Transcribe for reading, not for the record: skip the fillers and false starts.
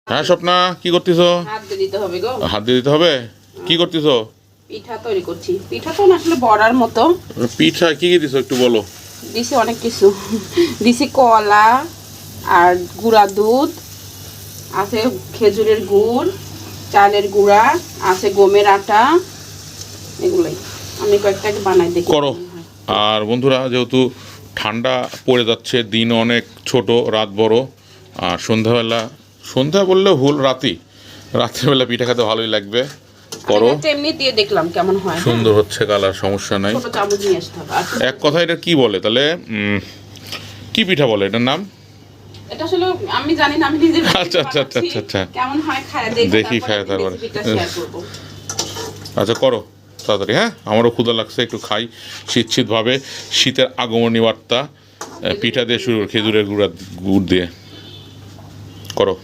হ্যাঁ স্বপ্না, কি করতেছো? হাত দিয়ে দিতে হবে গো। হাত দিয়ে দিতে হবে? কি করতেছো? পিঠা তৈরি করছি। পিঠা তো আসলে বড়ার মতো। পিঠা কি কি দিছো একটু বলো। দিছি অনেক কিছু। দিছি কলা আর গুঁড়া দুধ, আছে খেজুরের গুড়, চালের গুঁড়া, আছে গমের আটা, এগুলোই। আমি কয়েকটাকে বানাই দেখি করো। আর বন্ধুরা, যেহেতু ঠান্ডা পড়ে যাচ্ছে, দিন অনেক ছোট, রাত বড়, আর সন্ধ্যা বললেও ভুল, রাত্রিবেলা পিঠা খেতে ভালোই লাগবে। করো। এমনি দিয়ে দেখলাম কেমন হয়। সুন্দর হচ্ছে কালার, সমস্যা নাই। ছোট চামচ নিয়ে আসতে হবে। এক কথা এটা কি বলে তাহলে? কি পিঠা বলে এটার নাম? এটা আসলে আমি জানি না, আমি নিজে আচ্ছা আচ্ছা আচ্ছা আচ্ছা, কেমন হয় খায় দেখি খায় তারপরে। শেয়ার করব। আচ্ছা করো তাড়াতাড়ি। হ্যাঁ, আমারও ক্ষুধা লাগছে, একটু খাই শীতভাবে। শীতের আগমনী বার্তা। পিঠা দিয়ে শুরু, খেজুরের গুড় দিয়ে করো।